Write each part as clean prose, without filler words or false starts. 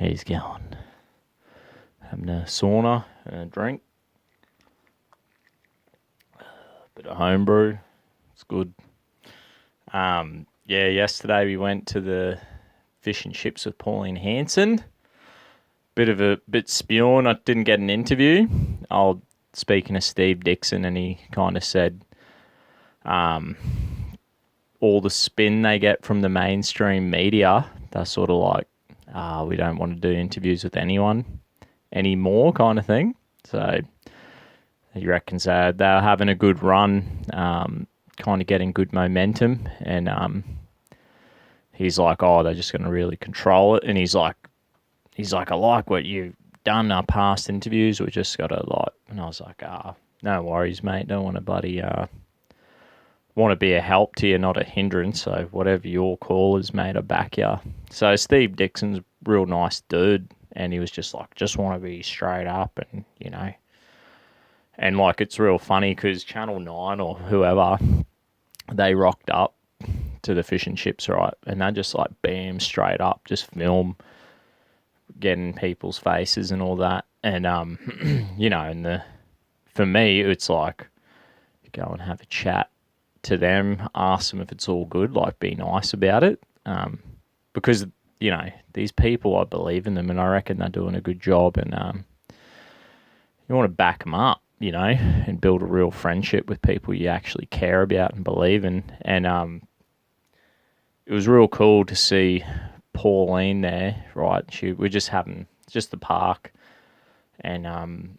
He's going. Having a sauna and a drink. Bit of homebrew. It's good. Yesterday we went to the fish and chips with Pauline Hanson. Bit spewing. I didn't get an interview. Speaking to Steve Dixon, and he kind of said all the spin they get from the mainstream media, they're sort of like, we don't want to do interviews with anyone anymore kind of thing. So he reckons they were having a good run, kind of getting good momentum, and he's like, they're just going to really control it. And he's like, I like what you've done our past interviews. We just got to and I was like, no worries, mate. Don't want to want to be a help to you, not a hindrance. So whatever your call is, mate, I back you. So Steve Dixon's a real nice dude, and he was just like, just want to be straight up, and and it's real funny because Channel 9 or whoever, they rocked up to the fish and chips, right? And they just bam, straight up, just film, getting people's faces and all that. And, for me, it's like, go and have a chat to them, ask them if it's all good, be nice about it. Because, these people, I believe in them, and I reckon they're doing a good job, and you want to back them up, and build a real friendship with people you actually care about and believe in. And it was real cool to see Pauline there, right? We're just having the park, and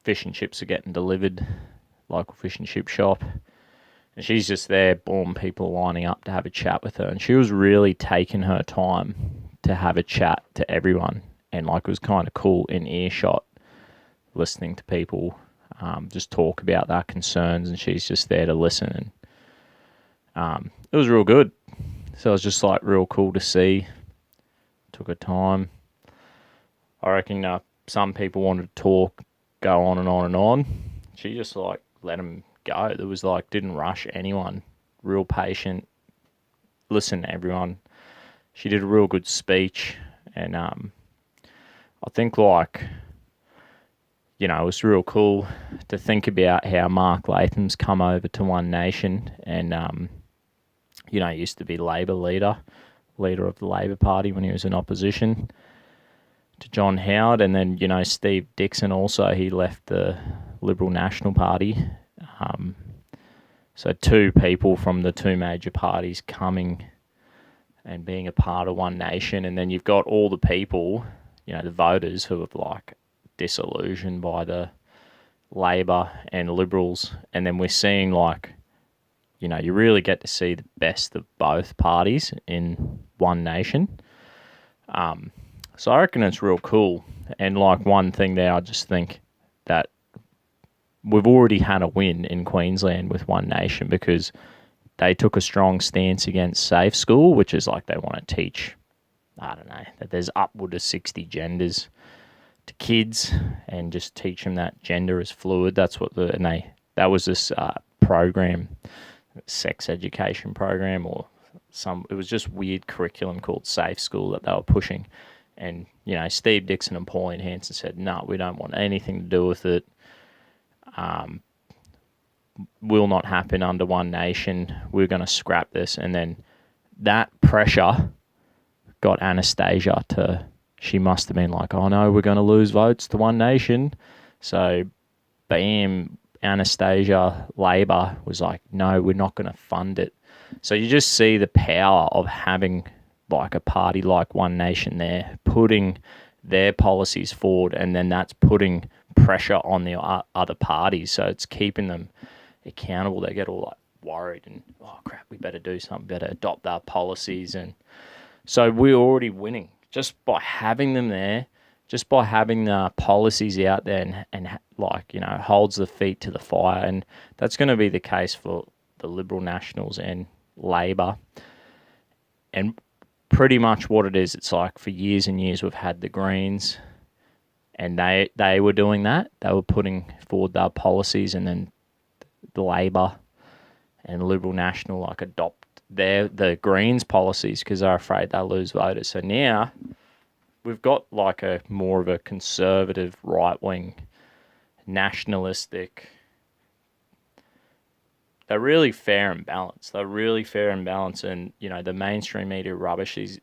fish and chips are getting delivered, local fish and chip shop. And she's just there, boom, people lining up to have a chat with her. And she was really taking her time to have a chat to everyone. And it was kind of cool in earshot, listening to people just talk about their concerns. And she's just there to listen. And it was real good. So it was just real cool to see. Took her time. I reckon some people wanted to talk, go on and on and on. She just let them go. There was didn't rush anyone. Real patient. Listen to everyone. She did a real good speech, and I think it was real cool to think about how Mark Latham's come over to One Nation, and he used to be Labor leader of the Labor Party when he was in opposition to John Howard, and then Steve Dixon also, he left the Liberal National Party. So two people from the two major parties coming and being a part of One Nation. And then you've got all the people, the voters who have disillusioned by the Labor and Liberals. And then we're seeing you really get to see the best of both parties in One Nation. So I reckon it's real cool. And one thing there, I just think that we've already had a win in Queensland with One Nation because they took a strong stance against safe school, which is they want to teach, I don't know, that there's upward of 60 genders to kids and just teach them that gender is fluid. That's what that was this program, sex education program, it was just weird curriculum called Safe School that they were pushing. And, Steve Dixon and Pauline Hanson said, no, we don't want anything to do with it. Will not happen under One Nation. We're going to scrap this. And then that pressure got Anastasia she must have been oh no, we're going to lose votes to One Nation. So, bam, Anastasia, Labor was no, we're not going to fund it. So you just see the power of having a party like One Nation there, putting their policies forward, and then that's putting pressure on the other parties. So it's keeping them accountable. They get all worried and, oh crap, we better do something, better adopt our policies. And so we're already winning just by having them there, just by having the policies out there and holds the feet to the fire. And that's going to be the case for the Liberal Nationals and Labor. And pretty much what it is, it's for years and years we've had the Greens, and they were doing that. They were putting forward their policies, and then the Labor and Liberal National adopt the Greens policies because they're afraid they'll lose voters. So now we've got like a more of a conservative, right wing, nationalistic. They're really fair and balanced. They're really fair and balanced, and the mainstream media rubbishes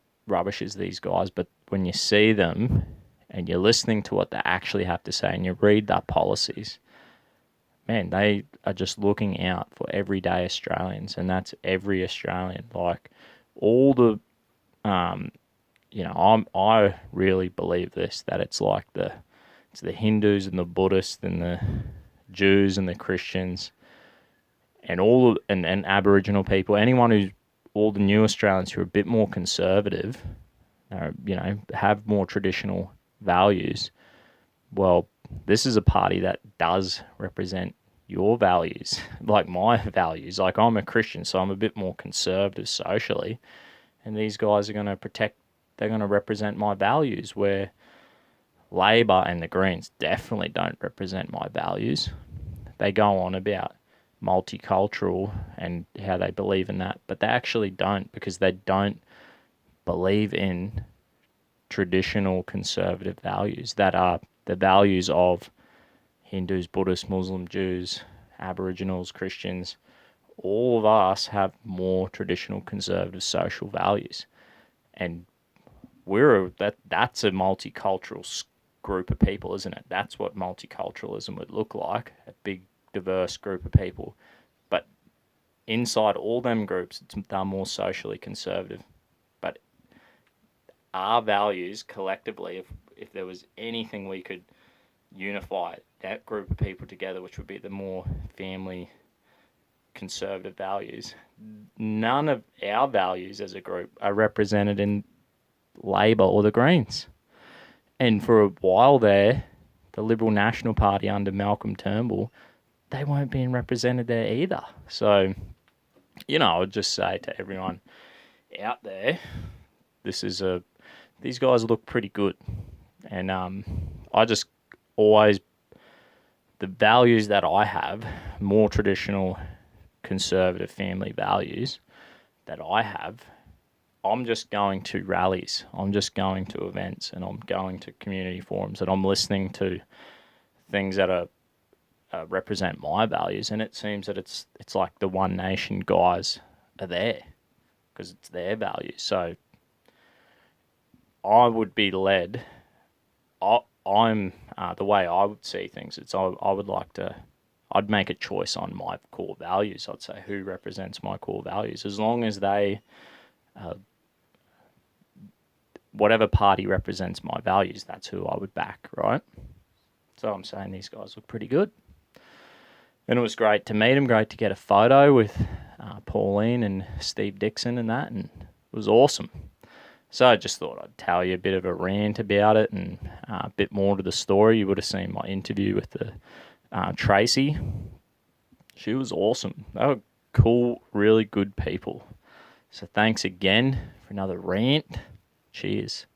these guys. But when you see them and you're listening to what they actually have to say, and you read their policies, man, they are just looking out for everyday Australians, and that's every Australian. Like all the, I really believe this, that it's like it's the Hindus and the Buddhists and the Jews and the Christians and and Aboriginal people, all the new Australians who are a bit more conservative, have more traditional values. Well, this is a party that does represent your values, like my values. Like I'm a Christian, so I'm a bit more conservative socially, and these guys are going to they're going to represent my values, where Labor and the Greens definitely don't represent my values. They go on about multicultural and how they believe in that, but they actually don't, because they don't believe in traditional conservative values that are the values of Hindus, Buddhists, Muslim, Jews, Aboriginals, Christians. All of us have more traditional conservative social values, and that's a multicultural group of people, isn't it? That's what multiculturalism would look like, a big, diverse group of people. But inside all them groups, they're more socially conservative. But our values collectively, if there was anything we could unify that group of people together, which would be the more family conservative values, none of our values as a group are represented in Labor or the Greens. And for a while there, the Liberal National Party under Malcolm Turnbull, they weren't being represented there either. So, I would just say to everyone out there, these guys look pretty good. And I just always, the values that I have, more traditional conservative family values that I have, I'm just going to rallies, I'm just going to events, and I'm going to community forums, and I'm listening to things that represent my values. And it seems that it's like the One Nation guys are there because it's their values. So I would be led. I'm the way I would see things. I'd make a choice on my core values. I'd say who represents my core values, as long as they. Whatever party represents my values, that's who I would back, right? So I'm saying these guys look pretty good. And it was great to meet them, great to get a photo with Pauline and Steve Dixon and that, and it was awesome. So I just thought I'd tell you a bit of a rant about it and a bit more to the story. You would have seen my interview with the Tracy. She was awesome. They were cool, really good people. So thanks again for another rant. Cheers.